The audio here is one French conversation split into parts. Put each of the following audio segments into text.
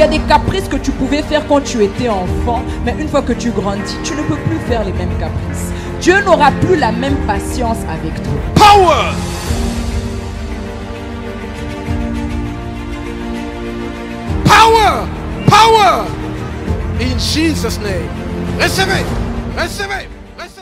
a des caprices que tu pouvais faire quand tu étais enfant, mais une fois que tu grandis, tu ne peux plus faire les mêmes caprices. Dieu n'aura plus la même patience avec toi. Power! Power! Power! In Jesus' name. Recevez! Recevez! Recevez!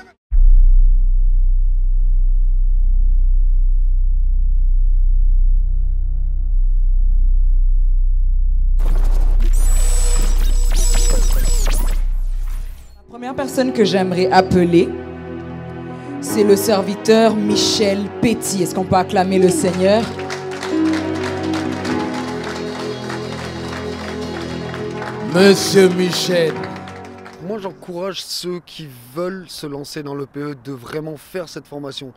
La première personne que j'aimerais appeler, c'est le serviteur Michel Petit. Est-ce qu'on peut acclamer le Seigneur? Monsieur Michel. Moi, j'encourage ceux qui veulent se lancer dans l'EPE de vraiment faire cette formation.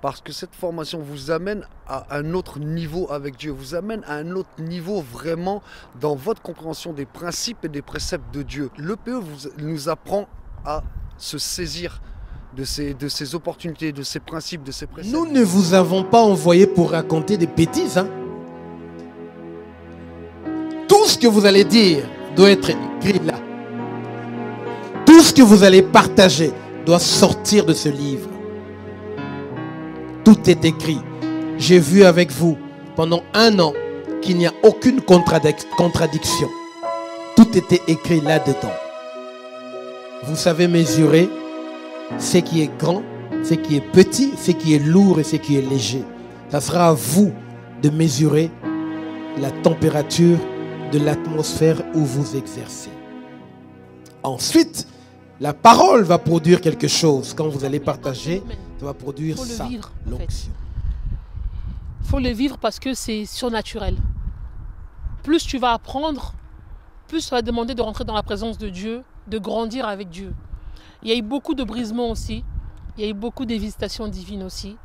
Parce que cette formation vous amène à un autre niveau avec Dieu. Vous amène à un autre niveau vraiment dans votre compréhension des principes et des préceptes de Dieu. L'EPE nous apprend à se saisir de ces opportunités, de ces principes, de ces préceptes. Nous ne vous avons pas envoyé pour raconter des bêtises. Hein? Tout ce que vous allez dire doit être écrit là. Tout ce que vous allez partager doit sortir de ce livre. Tout est écrit. J'ai vu avec vous pendant 1 an qu'il n'y a aucune contradiction. Tout était écrit là-dedans. Vous savez mesurer ce qui est grand, ce qui est petit, ce qui est lourd et ce qui est léger. Ça sera à vous de mesurer la température de l'atmosphère où vous exercez. Ensuite, la parole va produire quelque chose. Quand vous allez partager, ça va produire ça, l'onction. Il faut le vivre parce que c'est surnaturel. Plus tu vas apprendre, plus ça va demander de rentrer dans la présence de Dieu, de grandir avec Dieu. Il y a eu beaucoup de brisements aussi. Il y a eu beaucoup de visitations divines aussi.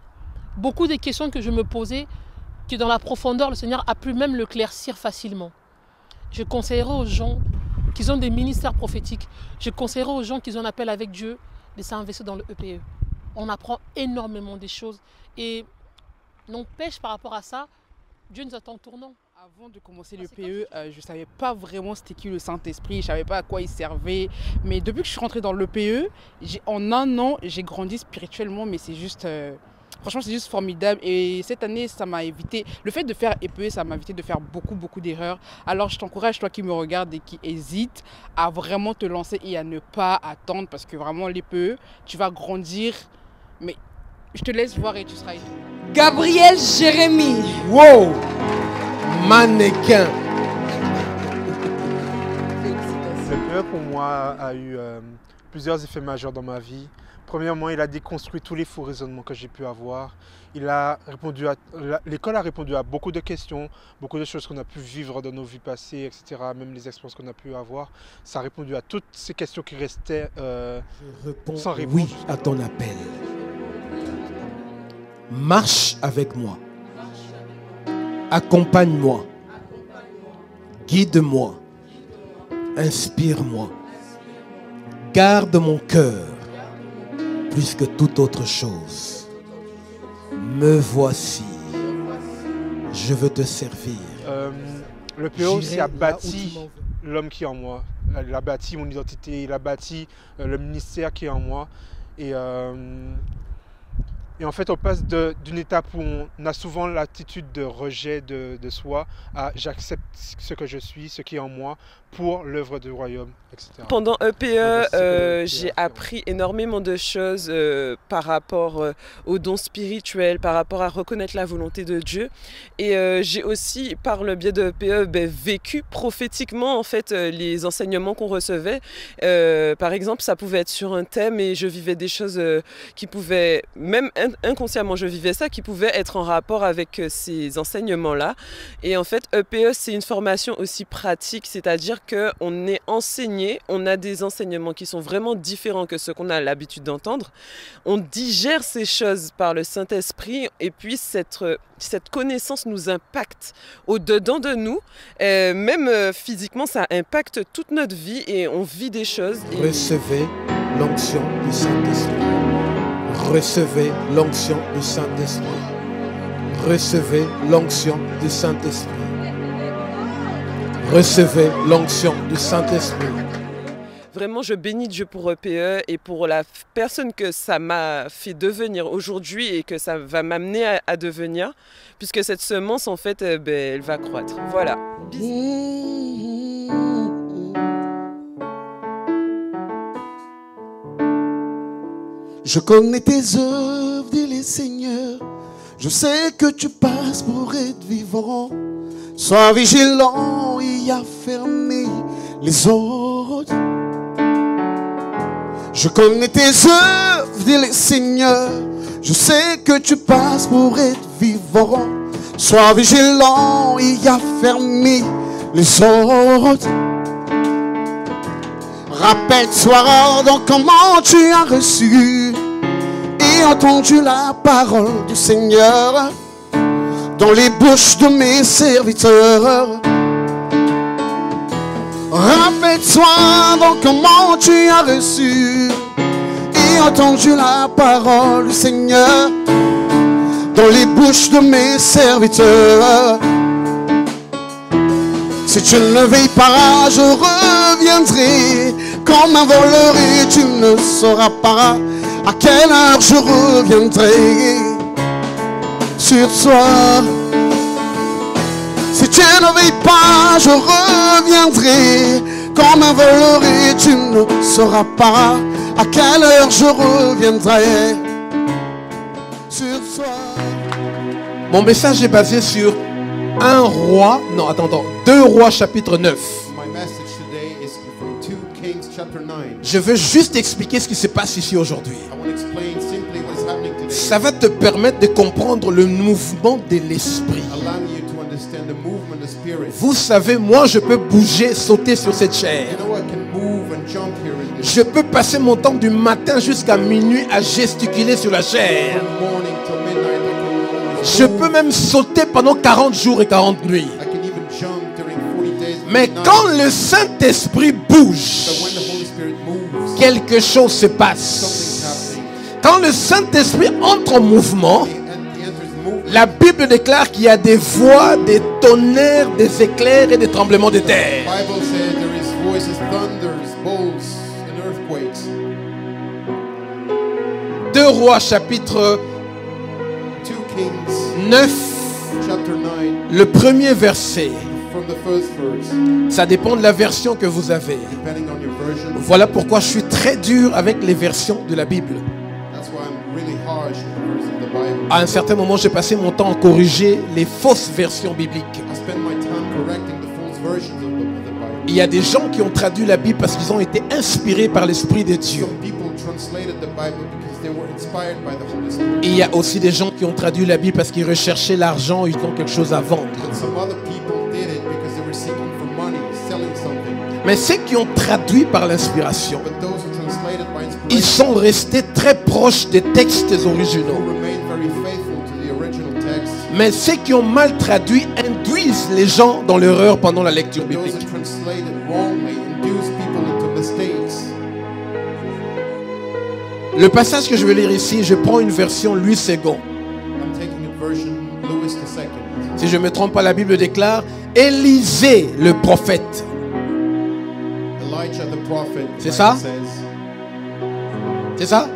Beaucoup de questions que je me posais, que dans la profondeur, le Seigneur a pu même l'éclaircir facilement. Je conseillerais aux gens qui ont des ministères prophétiques, je conseillerais aux gens qui ont un appel avec Dieu de s'investir dans le EPE. On apprend énormément des choses et n'empêche par rapport à ça, Dieu nous attend tournant. Avant de commencer le PE, je ne savais pas vraiment c'était qui le Saint-Esprit, je ne savais pas à quoi il servait. Mais depuis que je suis rentrée dans le PE, en 1 an, j'ai grandi spirituellement, mais c'est juste... franchement, c'est juste formidable. Et cette année, ça m'a évité... Le fait de faire EPE, ça m'a évité de faire beaucoup d'erreurs. Alors, je t'encourage, toi qui me regardes et qui hésite, à vraiment te lancer et à ne pas attendre. Parce que vraiment, l'EPE, tu vas grandir. Mais je te laisse voir et tu seras étonné. Gabriel Jérémy. Wow! Mannequin. Le PE pour moi a eu plusieurs effets majeurs dans ma vie. Premièrement, il a déconstruit tous les faux raisonnements que j'ai pu avoir. L'école a répondu à beaucoup de questions, beaucoup de choses qu'on a pu vivre dans nos vies passées, etc. Même les expériences qu'on a pu avoir. Ça a répondu à toutes ces questions qui restaient sans réponse. Oui à ton appel. Marche avec moi. Accompagne-moi. Guide-moi. Inspire-moi. Garde mon cœur plus que toute autre chose. Me voici. Je veux te servir. Le PE aussi a bâti l'homme qui est en moi. Il a bâti mon identité, il a bâti le ministère qui est en moi. Et en fait, on passe d'une étape où on a souvent l'attitude de rejet de soi à j'accepte ce que je suis, ce qui est en moi pour l'œuvre du royaume, etc. Pendant EPE, j'ai appris énormément de choses par rapport aux dons spirituels, par rapport à reconnaître la volonté de Dieu. Et j'ai aussi, par le biais de EPE, vécu prophétiquement en fait, les enseignements qu'on recevait. Par exemple, ça pouvait être sur un thème et je vivais des choses qui pouvaient, même inconsciemment je vivais ça, qui pouvaient être en rapport avec ces enseignements-là. Et en fait, EPE, c'est une formation aussi pratique, c'est-à-dire qu'on est enseigné, on a des enseignements qui sont vraiment différents que ceux qu'on a l'habitude d'entendre. On digère ces choses par le Saint-Esprit et puis cette connaissance nous impacte au-dedans de nous. Même physiquement, ça impacte toute notre vie et on vit des choses. Recevez l'onction du Saint-Esprit. Recevez l'onction du Saint-Esprit. Recevez l'onction du Saint-Esprit. Recevez l'onction du Saint-Esprit. Vraiment, je bénis Dieu pour EPE et pour la personne que ça m'a fait devenir aujourd'hui et que ça va m'amener à devenir, puisque cette semence, en fait, elle va croître. Voilà. Je connais tes œuvres, dis-les Seigneur. Je sais que tu passes pour être vivant. Sois vigilant et affermis les autres. Je connais tes œuvres, dis-les Seigneur. Je sais que tu passes pour être vivant. Sois vigilant et affermis les autres. Rappelle-toi donc comment tu as reçu et entendu la parole du Seigneur dans les bouches de mes serviteurs. Rappelle-toi donc comment tu as reçu et entendu la parole du Seigneur dans les bouches de mes serviteurs. Si tu ne veilles pas, je reviendrai comme un voleur et tu ne sauras pas à quelle heure je reviendrai sur toi. Si tu ne veilles pas, je reviendrai comme un voleur et tu ne sauras pas à quelle heure je reviendrai sur toi. Mon message est basé sur 2 Rois chapitre 9. Je veux juste expliquer ce qui se passe ici aujourd'hui. Ça va te permettre de comprendre le mouvement de l'esprit. Vous savez, moi je peux bouger, sauter sur cette chair. Je peux passer mon temps du matin jusqu'à minuit à gesticuler sur la chair. Je peux même sauter pendant 40 jours et 40 nuits. Mais quand le Saint-Esprit bouge, quelque chose se passe. Quand le Saint-Esprit entre en mouvement, la Bible déclare qu'il y a des voix, des tonnerres, des éclairs et des tremblements de terre. 2 Rois chapitre 9, le premier verset. Ça dépend de la version que vous avez. Voilà pourquoi je suis très dur avec les versions de la Bible. À un certain moment, j'ai passé mon temps à corriger les fausses versions bibliques. Il y a des gens qui ont traduit la Bible parce qu'ils ont été inspirés par l'Esprit de Dieu. Et il y a aussi des gens qui ont traduit la Bible parce qu'ils recherchaient l'argent, ils ont quelque chose à vendre. Mais ceux qui ont traduit par l'inspiration, ils sont restés très proches des textes originaux. Mais ceux qui ont mal traduit induisent les gens dans l'erreur pendant la lecture biblique. Le passage que je vais lire ici, je prends une version Louis II. Si je ne me trompe pas, la Bible déclare Élisée le prophète. C'est ça? C'est ça?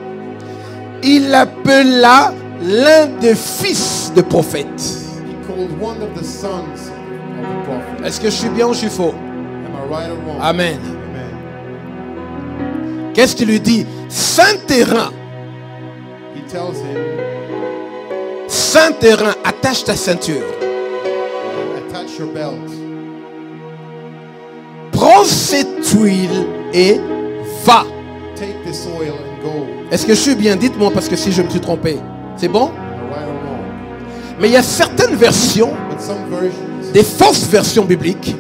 Il appela l'un des fils de prophètes. Est-ce que je suis bien ou je suis faux? Amen. Qu'est-ce qu'il lui dit? Saint-Terrain. Saint-Terrain, attache ta ceinture. Prends cette huile et va. Est-ce que je suis bien? Dites-moi, parce que si je me suis trompé. C'est bon? Mais il y a certaines versions, des fausses versions bibliques,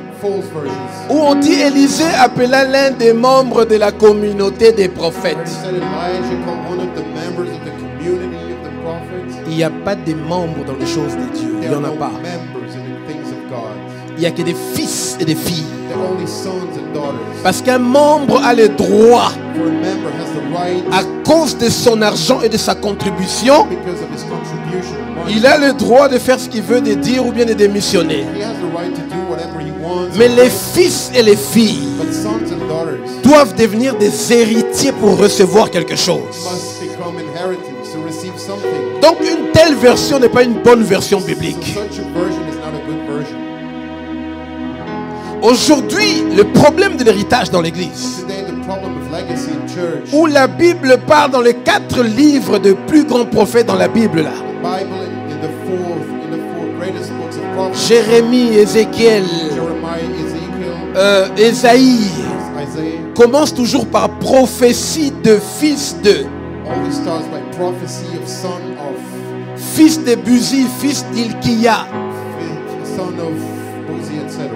où on dit Élisée appela l'un des membres de la communauté des prophètes. Il n'y a pas de membres dans les choses de Dieu. Il n'y en a pas. Il n'y a que des fils et des filles. Parce qu'un membre a le droit, à cause de son argent et de sa contribution, il a le droit de faire ce qu'il veut, de dire ou bien de démissionner. Mais les fils et les filles But sons and daughters doivent devenir des héritiers pour recevoir quelque chose. must become inheritance to receive something. Donc une telle version n'est pas une bonne version biblique. So such a version is not a good version. Aujourd'hui, le problème de l'héritage dans l'église, Today, the problem of legacy in church, où la Bible parle dans les 4 livres de plus grands prophètes dans la Bible là, Bible in the four greatest books of prophecy, Jérémie, Ézéchiel, Jeremiah, Ezekiel, Ésaïe, Isaiah, commence toujours par prophétie de fils de, always starts by prophecy of son of, fils de Buzi, fils d'Ilkia. son of Uzi, etc.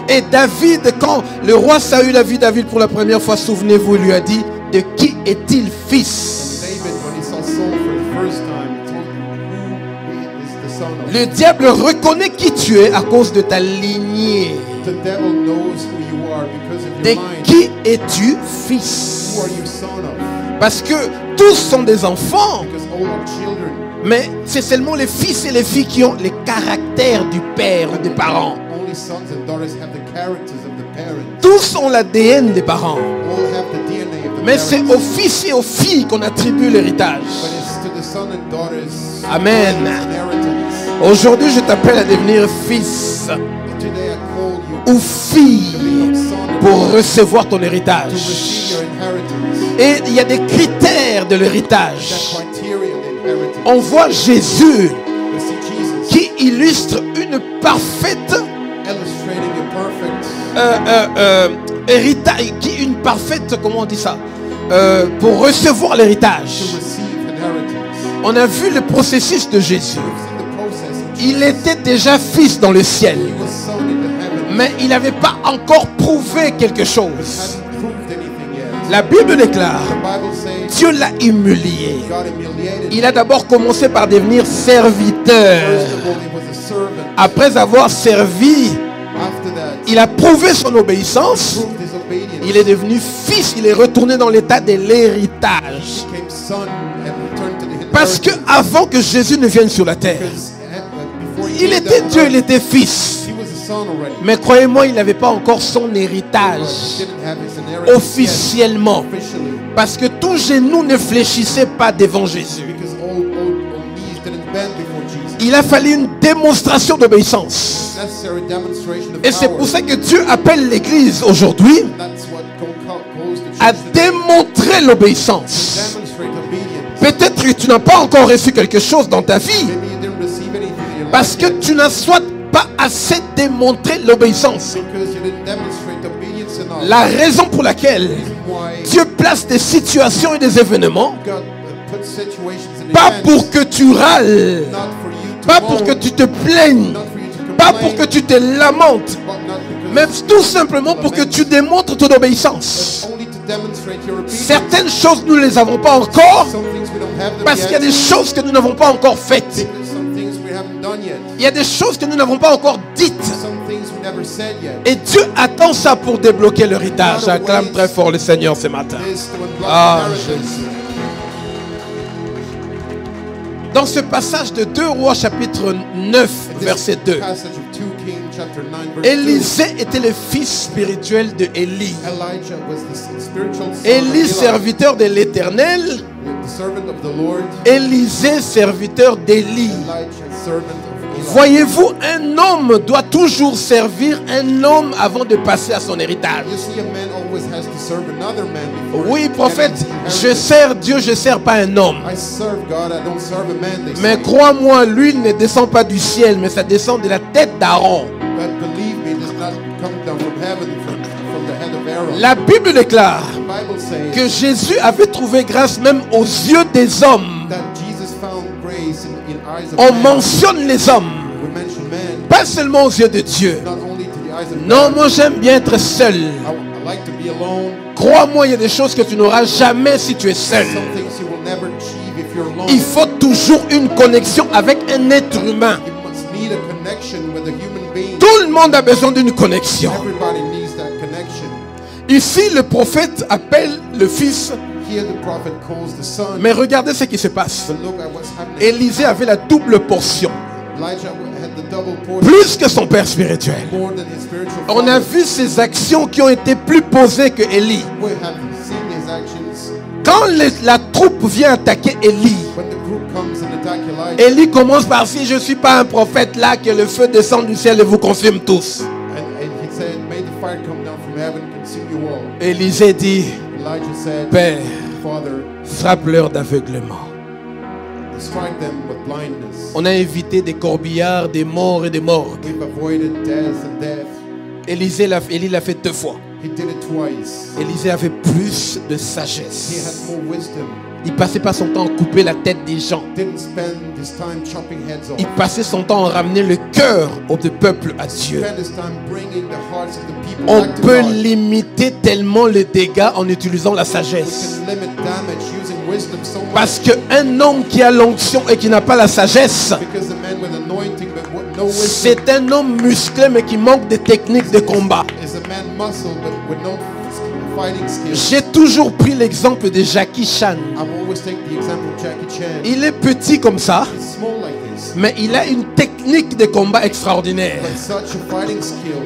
Et David, quand le roi Saül a vu David pour la première fois, souvenez-vous, il lui a dit, de qui est-il fils? David, when he saw Saul for the first time, he told him, who is the son of. Le diable reconnaît qui tu es à cause de ta lignée. The devil knows who you are because of De your mind. qui es-tu Who fils? are you son of? Parce que tous sont des enfants, Because all are children. mais c'est seulement les fils et les filles qui ont les caractères du père ou des parents. Only sons and daughters have the characters of the parents. Tous ont l'ADN des parents. All have the DNA of the Mais c'est parents. aux fils et aux filles qu'on attribue l'héritage. But it's to the son and daughters. Amen. Inheritance. Aujourd'hui, je t'appelle à devenir fils Today I call you ou fille to become son pour and recevoir ton to héritage. receive your inheritance. Et il y a des critères de That l'héritage. criteria of the inheritance. On voit Jésus We see Jesus qui illustre une parfaite illustrating a perfect héritage, une parfaite, comment on dit ça, pour recevoir to l'héritage. receive inheritance. On a vu le processus de Jésus. We've seen the process of Il Jesus. était déjà fils dans le ciel, He was sown in the heaven. mais il n'avait pas encore prouvé quelque chose. Hadn't proved anything yet. La Bible déclare, The Bible says Dieu l'a humilié. God humiliated Il him. a d'abord commencé par devenir serviteur. First of all, he was a servant. Après avoir servi, After that, il a prouvé son obéissance. proved his obedience. Il est devenu fils, il est retourné dans l'état de l'héritage. Became son and returned to the inheritance. Parce que avant que Jésus ne vienne sur la terre, Because before he il came était down Dieu, on il earth, était fils. he was a son already. Mais croyez-moi, il n'avait pas encore son But he héritage didn't have his inheritance yet, officiellement. officially. Parce que tout genou ne fléchissait pas devant Jésus. Because all knees didn't bend before Jesus. Il a fallu une démonstration d'obéissance. Necessary demonstration of Et c'est power. pour ça que Dieu appelle l'Église aujourd'hui That's what calls the à church today. démontrer l'obéissance. Demonstrate obedience. Peut-être que tu n'as pas encore reçu quelque chose dans ta vie Maybe you didn't receive anything in your parce life que yet tu n'as soit pas assez démontré l'obéissance. because you didn't demonstrate obedience enough. La raison pour laquelle Why Dieu place des situations et des événements, God put situations and pas events, pour que tu râles, not for you to pas pour moan, que tu te plaignes, not for you to pas complain, pour que tu te lamentes, but not because mais tout simplement pour que tu démontres ton obéissance. only to demonstrate your obedience. Certaines choses, nous ne les avons pas encore Some things we don't have them parce qu'il y a yet, des choses que nous n'avons pas encore faites. because some things we haven't done yet. Il y a des choses que nous n'avons pas encore dites. Some things we never said yet. Et Dieu attend ça pour débloquer l'héritage. Acclame très fort le Seigneur ce matin. This to unblock Ah, inheritance. Dans ce passage de 2 Rois chapitre 9 In this verset 2, passage of 2 Kings chapter 9 verse 2, Élisée était le fils spirituel de Élie. Elijah was the spiritual son of Élie, Eli, serviteur de l'Éternel. the servant of the Lord. Élisée, serviteur d'Élie. Elijah, servant of Eli. Voyez-vous, un homme doit toujours servir un homme avant de passer à son héritage. You see, a man always has to serve another man before Oui, he prophète, gets his je inheritance. sers Dieu, je ne sers pas un homme. I serve God, I don't serve a man, they Mais say. crois-moi, l'huile ne descend pas du ciel, mais ça descend de la tête d'Aaron. But believe me, it does not come down from heaven, from the head of Aaron. La Bible déclare The Bible says que Jésus avait trouvé grâce même aux yeux des hommes. that Jesus found grace in eyes of On man. mentionne les hommes, We mention man, pas seulement aux yeux de Dieu. not only to the eyes of Non, man. moi j'aime bien être seul. I like to be alone. Crois-moi, il y a des choses que tu n'auras jamais si tu es seul. Some things you will never achieve if you're alone. Il faut toujours une connexion avec un être humain. You must need a connection with a human being. Tout le monde a besoin d'une connexion. Everybody needs that connection. Ici, le prophète appelle le fils. Here the prophet calls the son. Mais regardez ce qui se passe. But look at what's happening. Élisée avait la double portion. Elijah had the double portion, plus que son père spirituel. more than his spiritual On a father. vu ses actions qui ont été plus posées que Élie. We have seen his actions. Quand la troupe vient attaquer Élie, When the group comes and attack Elijah, Élie commence par: si je ne suis pas un prophète, là que le feu descende du ciel et vous consume tous. and he said, may the fire come down from heaven and consume you all. Élisée dit: Elijah said, Père, Father, frappe-leur d'aveuglement. strike them with blindness. On a évité des corbillards, des morts et des morgues. We've avoided death and death. Élie l'a fait 2 fois. He did it twice. Élisée avait plus de He sagesse. had more wisdom. Il passait pas son temps à couper la tête des gens. Didn't spend his time chopping heads off. Il passait son temps à ramener le cœur du peuple à Dieu. Spend his time bringing the hearts of the people On back to peut God. limiter tellement les dégâts en utilisant la We sagesse. can limit damage using wisdom so much. Parce qu'un homme qui a l'onction et qui n'a pas la sagesse, Because the man with anointing but no wisdom c'est un homme musclé mais qui manque de techniques de combat. is a man muscle but with no fighting skills. J'ai toujours pris l'exemple de Jackie Chan. I've always taken the example of Jackie Chan. Il est petit comme ça, He's small like this, mais il a une technique de combat extraordinaire. but such a fighting skill.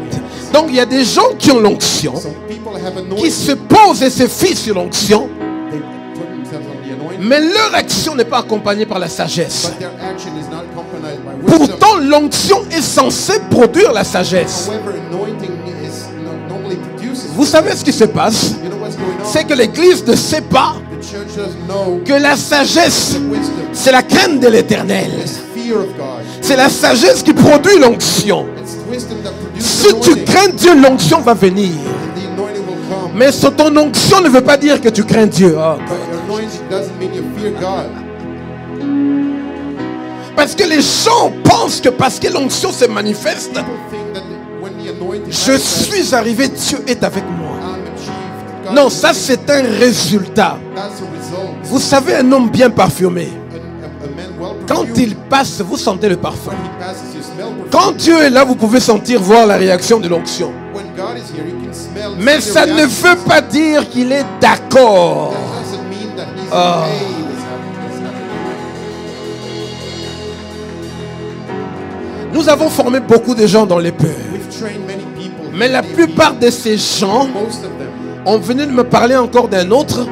Donc il y a des gens qui ont l'onction, Some people have qui anointing. se posent et se fient sur l'onction, They put themselves on the anointing, mais leur action n'est pas accompagnée par la sagesse. but their action is not accompanied by wisdom. Pourtant, l'onction est censée produire la sagesse. However, anointing is normally produces. Vous savez ce qui se passe? You know what's going on? C'est que l'Église ne sait pas The church doesn't know que la sagesse, wisdom. c'est la crainte de l'Éternel. It's fear of God. C'est la sagesse qui produit l'onction. It's wisdom that produces Si tu anointing. crains Dieu, l'onction va venir. And the anointing will come. Mais ton onction ne veut pas dire que tu crains Dieu. Oh. But your anointing doesn't mean you fear God. Parce que les gens pensent que parce que l'onction se manifeste, People think that when the anointing je manifests, suis arrivé, Dieu est avec moi. I'm achieved. God Non, is ça with me. c'est un résultat. That's a result. Vous savez, un homme bien parfumé, A man well quand perfumed, il passe, vous sentez le parfum. when he passes, you smell perfume. Quand Dieu est là, vous pouvez sentir, voir la réaction de l'onction. When God is here, you can smell. Mais see the ça ne reaction. veut pas dire qu'il est d'accord. That doesn't mean that he's Ah. okay with what's happening. Nous avons formé beaucoup de gens dans les peurs. We've trained many people. Mais la Many plupart people. de ces gens Most of them, ont venu de me parler encore d'un autre,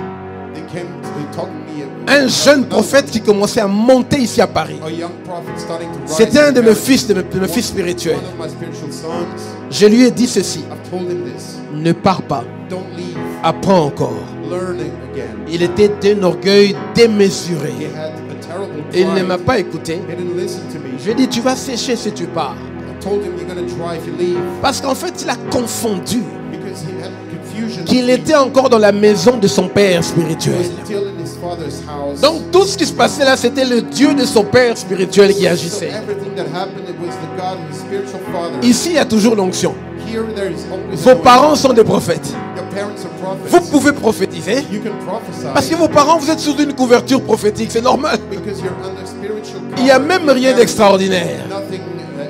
they came to talk to me. un jeune prophète qui commençait à monter ici à Paris. A young prophet starting to rise. C'était un de in mes Paris. fils, de mes fils spirituels. One of my spiritual sons. Je lui ai dit ceci: I've told him this. ne pars pas, Don't leave. apprends encore. Learning again. Il était d'un orgueil démesuré. He had a terrible Et il ne pride. m'a pas écouté. He didn't listen to me. Je lui ai dit: tu vas sécher si tu pars. I told him you're gonna try if you leave Parce qu'en fait, il a confondu because he had confusion. qu'il était encore dans la maison de son père He was spirituel. still in his father's house. Donc tout ce qui se passait là, c'était le Dieu de son père spirituel qui So agissait. everything that happened, it was the God, his spiritual father. Ici, il y a toujours l'onction. Here there is always Vos anointing. parents sont des prophètes. Your parents are Vous prophets. pouvez prophétiser. You can prophesy Parce que vos parents, vous êtes sous une couverture prophétique. C'est normal. because you're under spiritual Il n'y a cover. même rien d'extraordinaire. Nothing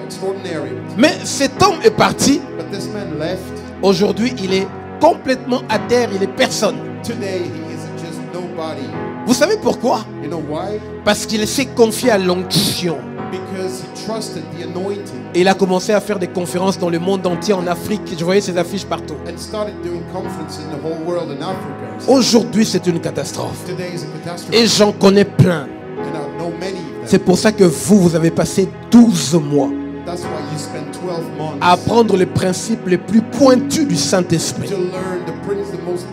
extraordinary. Mais cet homme est parti. But this man left. Aujourd'hui, il est complètement à terre. Il est personne. Today he is just nobody. Vous savez pourquoi? You know why? Parce qu'il s'est confié à l'onction. Because he trusted the anointing Et il a commencé à faire des conférences dans le monde entier, en Afrique. Je voyais ses affiches partout. and started doing conferences in the whole world in Africa. Aujourd'hui, c'est une catastrophe. Today is a catastrophe. Et j'en connais plein. And I know many of them. C'est pour ça que vous avez passé 12 mois That's why you spend 12 months à apprendre les principes les plus pointus du Saint-Esprit. to learn the most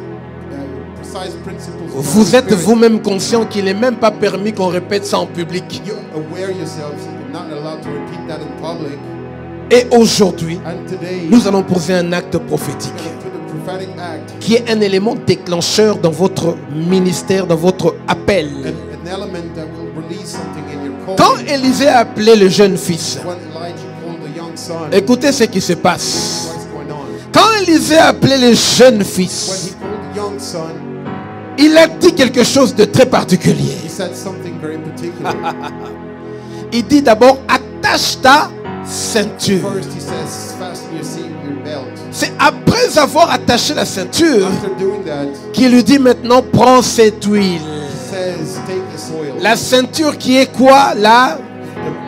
precise principles. of Vous the êtes Spirit. vous-même conscient qu'il n'est même pas permis qu'on répète ça en public. You aware yourselves you're not allowed to repeat that in public. Et aujourd'hui, And today nous allons poser un acte prophétique you're going to put a prophetic act, qui est un élément déclencheur dans votre ministère, dans votre appel. an element that will release something in your Quand calling. Élisée a appelé le jeune fils, When Elijah called the young son, écoutez ce qui se passe. what's going on? Quand Élisée a appelé le jeune When fils, he called the young son, il a dit quelque chose de très particulier. he said something very particular. Il dit d'abord, attache ta ceinture. First, he says, fasten your belt. C'est après avoir attaché la ceinture After doing that, qu'il lui dit maintenant, prends cette huile. he says, take this oil. La ceinture qui est quoi? Là,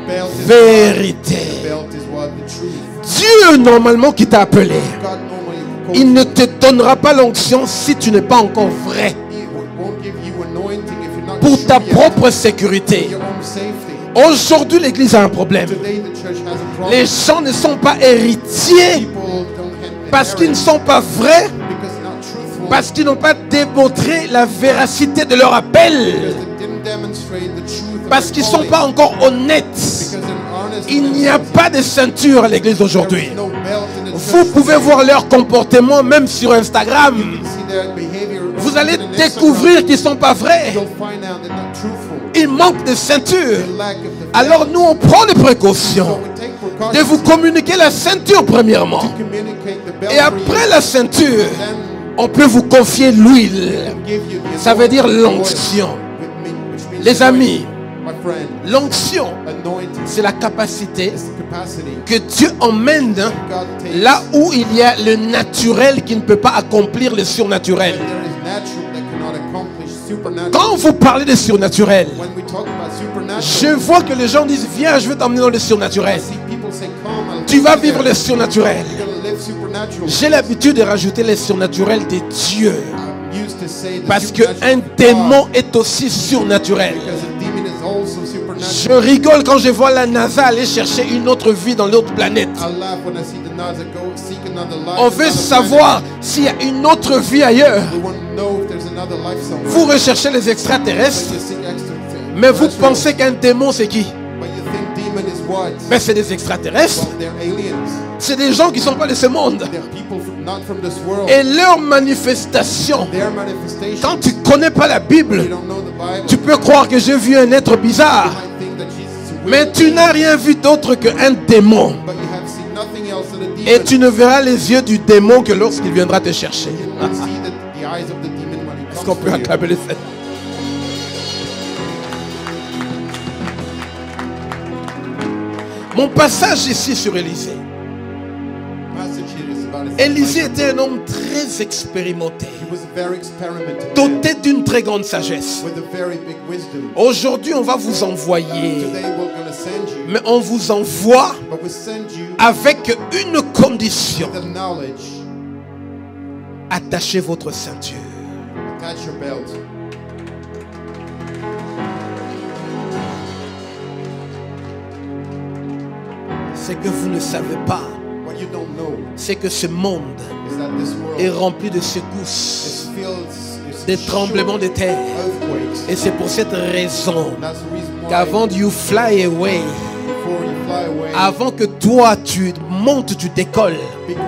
belt is vérité. the belt is what? The truth. Dieu, normalement, qui t'a appelé, God normally calls il ne te donnera pas l'onction si tu n'es pas encore vrai. He won't give you anointing if you're not Pour true ta yet. propre sécurité. For your own safety. Aujourd'hui, l'Église a un problème. Today the church has a problem. Les gens ne sont pas héritiers People don't have parce qu'ils ne sont pas vrais, because they're not truthful. parce qu'ils n'ont pas démontré la véracité de leur appel, Because they didn't demonstrate the truth of parce their qu'ils ne sont calling. pas encore honnêtes. Because they're honest Il with n'y a themselves. pas de ceinture à l'Église d'aujourd'hui. There is no belt in the Vous church pouvez today. voir leur comportement même sur Instagram. You can see their behavior Vous allez on Instagram. découvrir qu'ils ne sont pas vrais. You'll find out they're not truthful. Ils manquent de ceinture. They lack of the Alors belt. nous, on prend les So précautions we take de precautions vous communiquer la ceinture premièrement. to communicate the belt Et for you. après la ceinture, Then on peut vous confier l'huile. give you the Ça veut dire anointing oil l'onction. with me, which means Les amis, my friend, l'onction, anointing c'est la capacité is the capacity que Dieu emmène God takes là où il y a le naturel qui ne peut pas accomplir le surnaturel. when there is natural that cannot accomplish supernatural. Quand vous parlez de surnaturel, When we talk about je supernatural, vois que les gens disent viens, je vais t'emmener dans le I surnaturel. see people say, come, I'll Tu take vas you vivre there. le surnaturel. You're gonna live supernatural. J'ai l'habitude de rajouter les surnaturels de Dieu. I'm used to say the Parce qu'un supernatural of God, démon est aussi surnaturel. because a demon is also supernatural. Je rigole quand je vois la NASA aller chercher une autre vie dans l'autre planète. I laugh when I see the NASA go seek another life. On veut another savoir s'il y a une autre vie ailleurs. planet. We want to know if there's another life somewhere. Vous recherchez les extraterrestres, You seek extra mais vous terrestrial, pensez qu'un démon c'est qui? but you think demon is what? Mais c'est des extraterrestres. Well, they're aliens. C'est des gens qui ne sont pas de ce monde. They're people not from this world. Et leur manifestation, Their manifestation. quand tu ne connais pas la You Bible, don't know the Bible. tu peux croire que j'ai vu un être bizarre. You might think that Jesus is weird, Mais tu n'as rien vu d'autre qu'un démon. but you have seen nothing else than a demon. Et tu ne verras les yeux du démon que lorsqu'il viendra te chercher. You will see the eyes of the demon when he Est-ce comes qu'on peut for you. acclamer les fêtes? Mon passage ici sur Élisée. Passage here is about Élisée était un homme très expérimenté, He was a very experimental man doté d'une très grande sagesse. with a very big wisdom. Aujourd'hui, on va vous envoyer, Today we're going to send you, mais on vous envoie but we send you avec une condition. the knowledge. Attachez votre ceinture. Attach your belt. Ce que vous ne savez pas, What you don't know c'est que ce monde is that this world est rempli de secousses, is filled de tremblements de terre. earthquakes. Et c'est pour cette raison That's the reason why qu'avant you fly away, before you fly away, avant que toi tu montes, tu décolles, before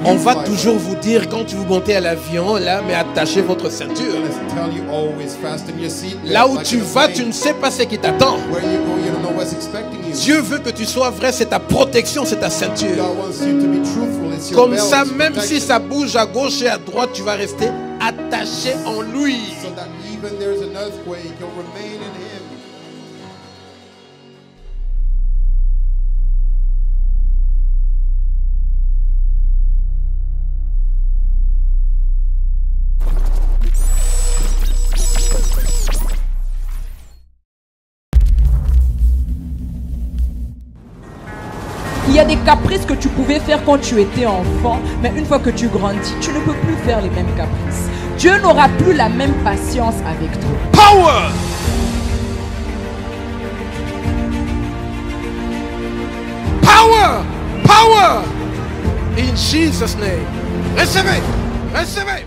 on you va fly toujours vous dire quand tu vous montez à l'avion, là, mais attachez votre ceinture. away, let's tell you always fasten your seat belt Là où like tu in a vas, plane. tu ne sais pas ce qui t'attend. Where you go, you don't know what's expecting you. Dieu veut que tu sois vrai, c'est ta protection, c'est ta ceinture. God wants you to be truthful. It's your Comme belt, ça, it's même si protection. ça bouge à gauche et à droite, tu vas rester attaché en lui. So that even there's an earthquake, you'll remain in Him. Il y a des caprices que tu pouvais faire quand tu étais enfant, mais une fois que tu grandis, tu ne peux plus faire les mêmes caprices. Dieu n'aura plus la même patience avec toi. Power! Power! Power! In Jesus' name. Recevez! Recevez!